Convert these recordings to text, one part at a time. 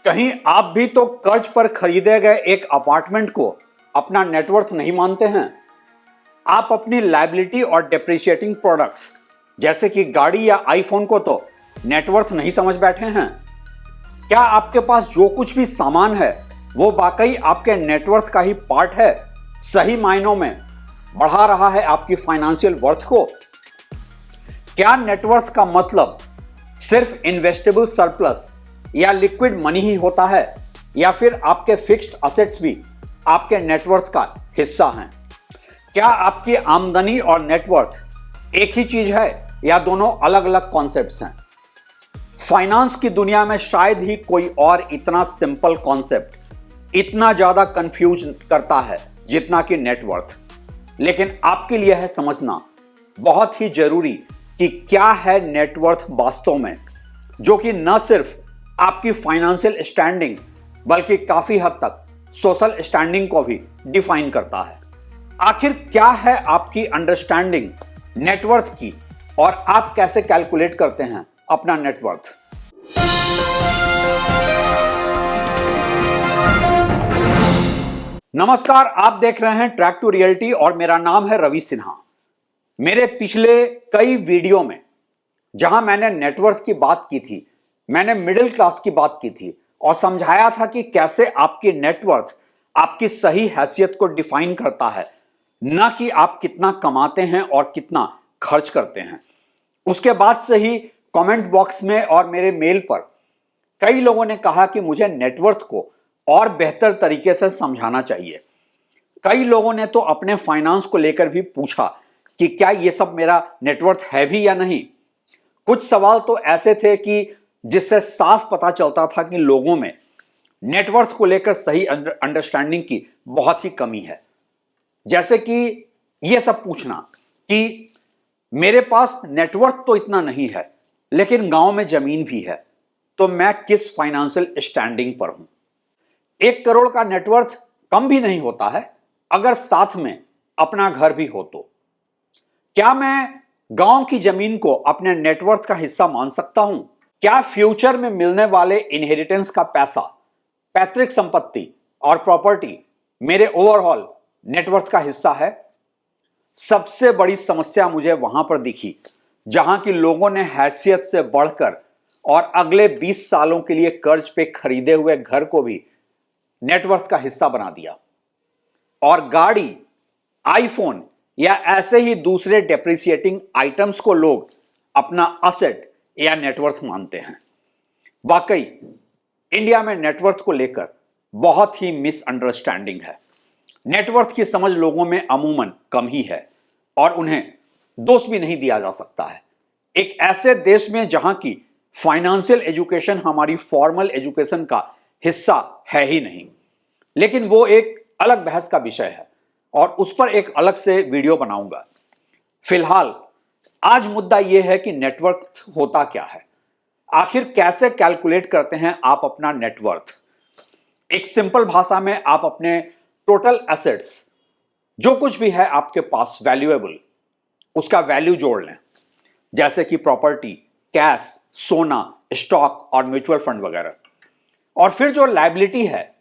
कहीं आप भी तो कर्ज पर खरीदे गए एक अपार्टमेंट को अपना नेटवर्थ नहीं मानते हैं। आप अपनी लायबिलिटी और डेप्रिशिएटिंग प्रोडक्ट्स जैसे कि गाड़ी या आईफोन को तो नेटवर्थ नहीं समझ बैठे हैं। क्या आपके पास जो कुछ भी सामान है वो वाकई आपके नेटवर्थ का ही पार्ट है, सही मायनों में बढ़ा रहा है आपकी फाइनेंशियल वर्थ को? क्या नेटवर्थ का मतलब सिर्फ इन्वेस्टेबल सरप्लस या लिक्विड मनी ही होता है, या फिर आपके फिक्स्ड असेट्स भी आपके नेटवर्थ का हिस्सा हैं? क्या आपकी आमदनी और नेटवर्थ एक ही चीज है या दोनों अलग अलग कॉन्सेप्ट्स हैं? फाइनेंस की दुनिया में शायद ही कोई और इतना सिंपल कॉन्सेप्ट इतना ज्यादा कंफ्यूज करता है जितना कि नेटवर्थ। लेकिन आपके लिए है समझना बहुत ही जरूरी कि क्या है नेटवर्थ वास्तव में, जो कि न सिर्फ आपकी फाइनेंशियल स्टैंडिंग बल्कि काफी हद तक सोशल स्टैंडिंग को भी डिफाइन करता है। आखिर क्या है आपकी अंडरस्टैंडिंग नेटवर्थ की और आप कैसे कैलकुलेट करते हैं अपना नेटवर्थ? नमस्कार, आप देख रहे हैं ट्रैक टू रियलिटी और मेरा नाम है रवि सिन्हा। मेरे पिछले कई वीडियो में जहां मैंने नेटवर्थ की बात की थी, मैंने मिडिल क्लास की बात की थी और समझाया था कि कैसे आपकी नेटवर्थ आपकी सही हैसियत को डिफाइन करता है, न कि आप कितना कमाते हैं और कितना खर्च करते हैं। उसके बाद से ही कमेंट बॉक्स में और मेरे मेल पर कई लोगों ने कहा कि मुझे नेटवर्थ को और बेहतर तरीके से समझाना चाहिए। कई लोगों ने तो अपने फाइनेंस को लेकर भी पूछा कि क्या यह सब मेरा नेटवर्थ है भी या नहीं। कुछ सवाल तो ऐसे थे कि जिससे साफ पता चलता था कि लोगों में नेटवर्थ को लेकर सही अंडरस्टैंडिंग की बहुत ही कमी है। जैसे कि यह सब पूछना कि मेरे पास नेटवर्थ तो इतना नहीं है लेकिन गांव में जमीन भी है, तो मैं किस फाइनेंशियल स्टैंडिंग पर हूं? 1 करोड़ का नेटवर्थ कम भी नहीं होता है अगर साथ में अपना घर भी हो तो। क्या मैं गांव की जमीन को अपने नेटवर्थ का हिस्सा मान सकता हूं? क्या फ्यूचर में मिलने वाले इनहेरिटेंस का पैसा, पैतृक संपत्ति और प्रॉपर्टी मेरे ओवरऑल नेटवर्थ का हिस्सा है? सबसे बड़ी समस्या मुझे वहां पर दिखी जहां की लोगों ने हैसियत से बढ़कर और अगले 20 सालों के लिए कर्ज पे खरीदे हुए घर को भी नेटवर्थ का हिस्सा बना दिया और गाड़ी, आईफोन या ऐसे ही दूसरे डेप्रिसिएटिंग आइटम्स को लोग अपना असेट या नेटवर्थ मानते हैं। वाकई इंडिया में नेटवर्थ को लेकर बहुत ही मिसअंडरस्टैंडिंग है। नेटवर्थ की समझ लोगों में अमूमन कम ही है और उन्हें दोष भी नहीं दिया जा सकता है। एक ऐसे देश में जहां की फाइनेंशियल एजुकेशन हमारी फॉर्मल एजुकेशन का हिस्सा है ही नहीं। लेकिन वो एक अलग बहस का विषय है और उस पर एक अलग से वीडियो बनाऊंगा। फिलहाल आज मुद्दा यह है कि नेटवर्थ होता क्या है, आखिर कैसे कैलकुलेट करते हैं आप अपना नेटवर्थ। एक सिंपल भाषा में आप अपने टोटल एसेट्स, जो कुछ भी है आपके पास वैल्यूएबल, उसका वैल्यू जोड़ लें, जैसे कि प्रॉपर्टी, कैश, सोना, स्टॉक और म्यूचुअल फंड वगैरह। और फिर जो लायबिलिटी है,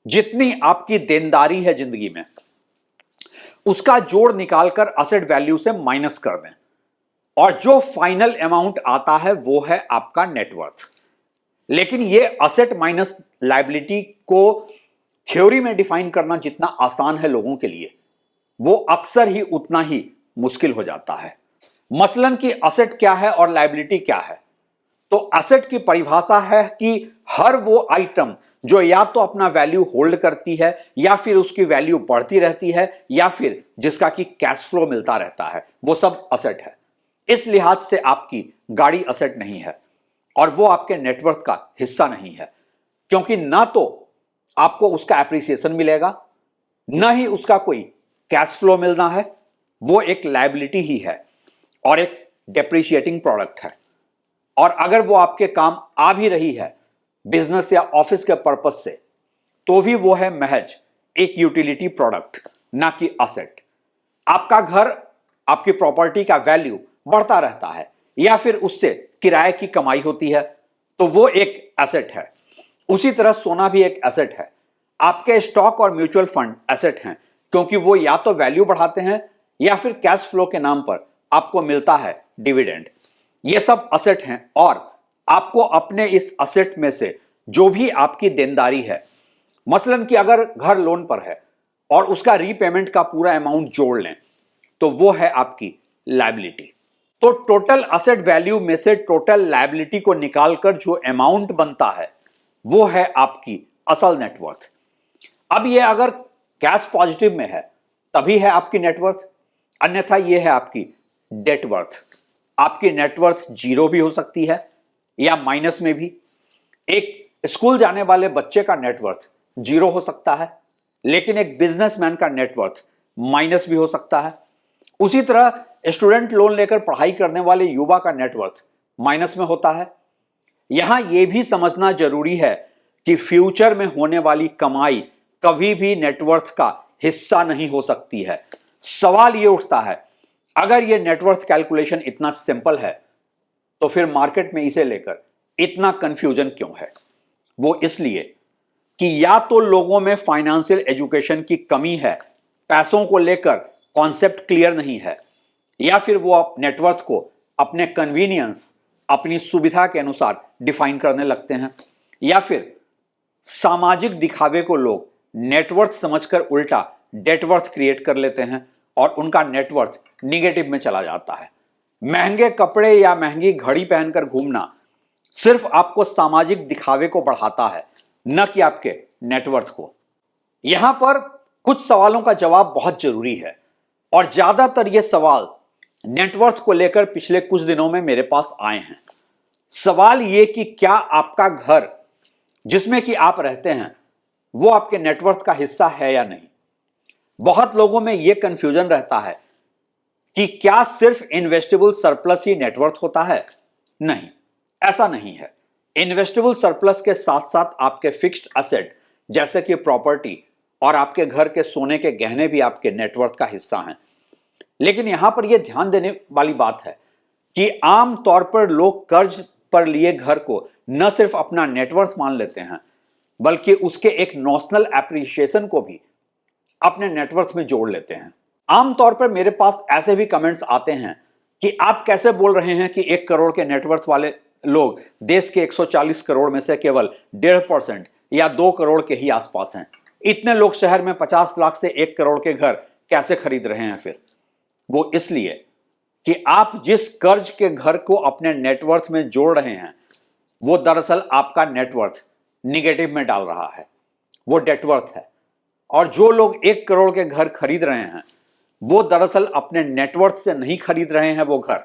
जितनी आपकी देनदारी है जिंदगी में, उसका जोड़ निकालकर असेट वैल्यू से माइनस कर दें और जो फाइनल अमाउंट आता है वो है आपका नेटवर्थ। लेकिन ये असेट माइनस लायबिलिटी को थ्योरी में डिफाइन करना जितना आसान है लोगों के लिए, वो अक्सर ही उतना ही मुश्किल हो जाता है। मसलन कि असेट क्या है और लायबिलिटी क्या है। तो असेट की परिभाषा है कि हर वो आइटम जो या तो अपना वैल्यू होल्ड करती है या फिर उसकी वैल्यू बढ़ती रहती है या फिर जिसका कि कैश फ्लो मिलता रहता है, वो सब असेट है। इस लिहाज से आपकी गाड़ी असेट नहीं है और वो आपके नेटवर्थ का हिस्सा नहीं है, क्योंकि ना तो आपको उसका एप्रिसिएशन मिलेगा, ना ही उसका कोई कैश फ्लो मिलना है। वो एक लायबिलिटी ही है और एक डेप्रिशिएटिंग प्रोडक्ट है। और अगर वो आपके काम आ भी रही है बिजनेस या ऑफिस के पर्पस से, तो भी वो है महज एक यूटिलिटी प्रोडक्ट, ना कि असेट। आपका घर, आपकी प्रॉपर्टी का वैल्यू बढ़ता रहता है या फिर उससे किराए की कमाई होती है, तो वो एक एसेट है। उसी तरह सोना भी एक एसेट है। आपके स्टॉक और म्यूचुअल फंड एसेट हैं, क्योंकि वो या तो वैल्यू बढ़ाते हैं या फिर कैश फ्लो के नाम पर आपको मिलता है डिविडेंड। ये सब एसेट हैं और आपको अपने इस एसेट में से जो भी आपकी देनदारी है, मसलन कि अगर घर लोन पर है और उसका रीपेमेंट का पूरा अमाउंट जोड़ लें तो वो है आपकी लायबिलिटी। तो टोटल एसेट वैल्यू में से टोटल लायबिलिटी को निकालकर जो अमाउंट बनता है वो है आपकी असल नेटवर्थ। अब ये अगर कैश पॉजिटिव में है तभी है आपकी नेटवर्थ, अन्यथा ये है आपकी डेटवर्थ। आपकी नेटवर्थ जीरो भी हो सकती है या माइनस में भी। एक स्कूल जाने वाले बच्चे का नेटवर्थ जीरो हो सकता है, लेकिन एक बिजनेसमैन का नेटवर्थ माइनस भी हो सकता है। उसी तरह स्टूडेंट लोन लेकर पढ़ाई करने वाले युवा का नेटवर्थ माइनस में होता है। यहां यह भी समझना जरूरी है कि फ्यूचर में होने वाली कमाई कभी भी नेटवर्थ का हिस्सा नहीं हो सकती है। सवाल यह उठता है, अगर यह नेटवर्थ कैलकुलेशन इतना सिंपल है तो फिर मार्केट में इसे लेकर इतना कंफ्यूजन क्यों है? वो इसलिए कि या तो लोगों में फाइनेंशियल एजुकेशन की कमी है, पैसों को लेकर कॉन्सेप्ट क्लियर नहीं है, या फिर वो नेटवर्थ को अपने कन्वीनियंस, अपनी सुविधा के अनुसार डिफाइन करने लगते हैं, या फिर सामाजिक दिखावे को लोग नेटवर्थ समझकर उल्टा डेटवर्थ क्रिएट कर लेते हैं और उनका नेटवर्थ निगेटिव में चला जाता है। महंगे कपड़े या महंगी घड़ी पहनकर घूमना सिर्फ आपको सामाजिक दिखावे को बढ़ाता है, न कि आपके नेटवर्थ को। यहां पर कुछ सवालों का जवाब बहुत जरूरी है और ज्यादातर ये सवाल नेटवर्थ को लेकर पिछले कुछ दिनों में मेरे पास आए हैं। सवाल ये कि क्या आपका घर जिसमें कि आप रहते हैं वो आपके नेटवर्थ का हिस्सा है या नहीं। बहुत लोगों में यह कंफ्यूजन रहता है कि क्या सिर्फ इन्वेस्टेबल सरप्लस ही नेटवर्थ होता है। नहीं, ऐसा नहीं है। इन्वेस्टेबल सरप्लस के साथ साथ आपके फिक्स्ड एसेट जैसे कि प्रॉपर्टी और आपके घर के सोने के गहने भी आपके नेटवर्थ का हिस्सा हैं। लेकिन यहां पर यह ध्यान देने वाली बात है कि आम तौर पर लोग कर्ज पर लिए घर को न सिर्फ अपना नेटवर्थ मान लेते हैं, बल्कि उसके एक नॉशनल एप्रिसिएशन को भी अपने नेटवर्थ में जोड़ लेते हैं। आमतौर पर मेरे पास ऐसे भी कमेंट्स आते हैं कि आप कैसे बोल रहे हैं कि 1 करोड़ के नेटवर्थ वाले लोग देश के 140 करोड़ में से केवल 1.5% या 2 करोड़ के ही आसपास हैं। इतने लोग शहर में 50 लाख से 1 करोड़ के घर कैसे खरीद रहे हैं? फिर वो इसलिए कि आप जिस कर्ज के घर को अपने नेटवर्थ में जोड़ रहे हैं वो दरअसल आपका नेटवर्थ निगेटिव में डाल रहा है, वो डेटवर्थ है। और जो लोग 1 करोड़ के घर खरीद रहे हैं वो दरअसल अपने नेटवर्थ से नहीं खरीद रहे हैं वो घर,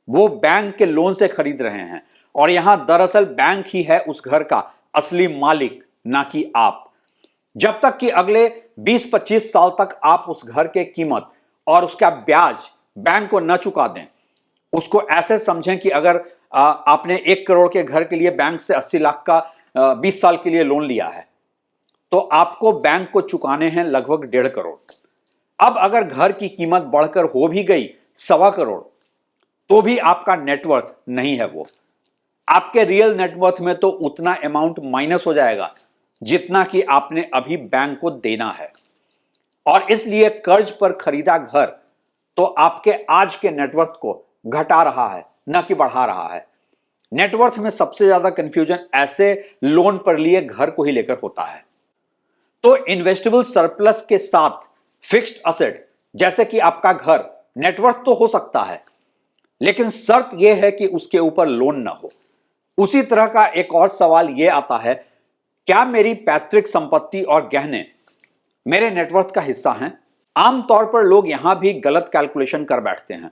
वो बैंक के लोन से खरीद रहे हैं। और यहां दरअसल बैंक ही है उस घर का असली मालिक, ना कि आप। जब तक कि अगले 20-25 साल तक आप उस घर के कीमत और उसका ब्याज बैंक को न चुका दें, उसको ऐसे समझें कि अगर आपने 1 करोड़ के घर के लिए बैंक से 80 लाख का 20 साल के लिए लोन लिया है तो आपको बैंक को चुकाने हैं लगभग 1.5 करोड़। अब अगर घर की कीमत बढ़कर हो भी गई 1.25 करोड़ तो भी आपका नेटवर्थ नहीं है वो। आपके रियल नेटवर्थ में तो उतना अमाउंट माइनस हो जाएगा जितना कि आपने अभी बैंक को देना है। और इसलिए कर्ज पर खरीदा घर तो आपके आज के नेटवर्थ को घटा रहा है, न कि बढ़ा रहा है। नेटवर्थ में सबसे ज्यादा कंफ्यूजन ऐसे लोन पर लिए घर को ही लेकर होता है। तो इन्वेस्टेबल सरप्लस के साथ फिक्स्ड एसेट जैसे कि आपका घर नेटवर्थ तो हो सकता है, लेकिन शर्त यह है कि उसके ऊपर लोन ना हो। उसी तरह का एक और सवाल यह आता है, क्या मेरी पैतृक संपत्ति और गहने मेरे नेटवर्थ का हिस्सा हैं? आमतौर पर लोग यहां भी गलत कैलकुलेशन कर बैठते हैं,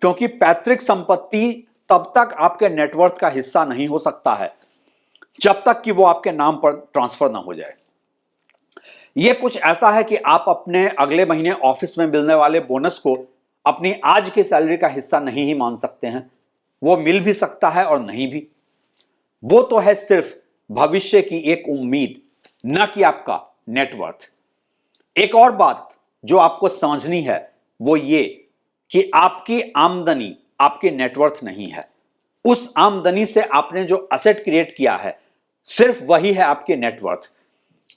क्योंकि पैतृक संपत्ति तब तक आपके नेटवर्थ का हिस्सा नहीं हो सकता है जब तक कि वो आपके नाम पर ट्रांसफर ना हो जाए। यह कुछ ऐसा है कि आप अपने अगले महीने ऑफिस में मिलने वाले बोनस को अपनी आज की सैलरी का हिस्सा नहीं ही मान सकते हैं। वो मिल भी सकता है और नहीं भी। वो तो है सिर्फ भविष्य की एक उम्मीद, न कि आपका नेटवर्थ। एक और बात जो आपको समझनी है वो ये कि आपकी आमदनी आपकी नेटवर्थ नहीं है। उस आमदनी से आपने जो एसेट क्रिएट किया है सिर्फ वही है आपके नेटवर्थ।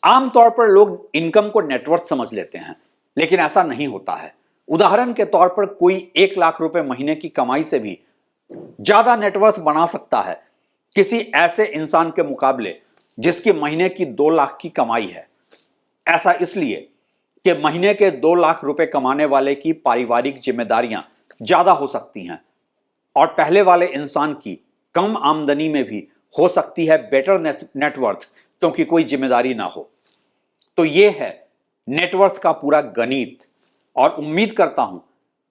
आमतौर पर लोग इनकम को नेटवर्थ समझ लेते हैं, लेकिन ऐसा नहीं होता है। उदाहरण के तौर पर कोई 1 लाख रुपए महीने की कमाई से भी ज्यादा नेटवर्थ बना सकता है किसी ऐसे इंसान के मुकाबले जिसकी महीने की 2 लाख की कमाई है। ऐसा इसलिए कि महीने के 2 लाख रुपए कमाने वाले की पारिवारिक जिम्मेदारियां ज्यादा हो सकती हैं और पहले वाले इंसान की कम आमदनी में भी हो सकती है बेटर नेटवर्थ, क्योंकि कोई जिम्मेदारी ना हो। तो यह है नेटवर्थ का पूरा गणित, और उम्मीद करता हूं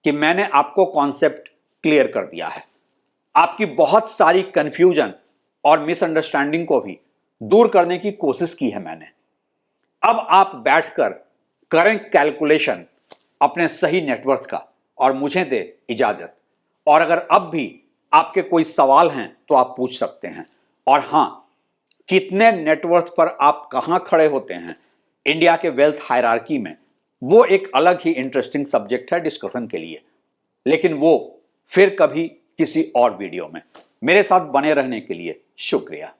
कि मैंने आपको कॉन्सेप्ट क्लियर कर दिया है। आपकी बहुत सारी कंफ्यूजन और मिसअंडरस्टैंडिंग को भी दूर करने की कोशिश की है मैंने। अब आप बैठकर करें कैलकुलेशन अपने सही नेटवर्थ का और मुझे दे इजाजत। और अगर अब भी आपके कोई सवाल हैं तो आप पूछ सकते हैं। और हां, कितने नेटवर्थ पर आप कहां खड़े होते हैं इंडिया के वेल्थ हायरार्की में, वो एक अलग ही इंटरेस्टिंग सब्जेक्ट है डिस्कशन के लिए, लेकिन वो फिर कभी किसी और वीडियो में। मेरे साथ बने रहने के लिए शुक्रिया।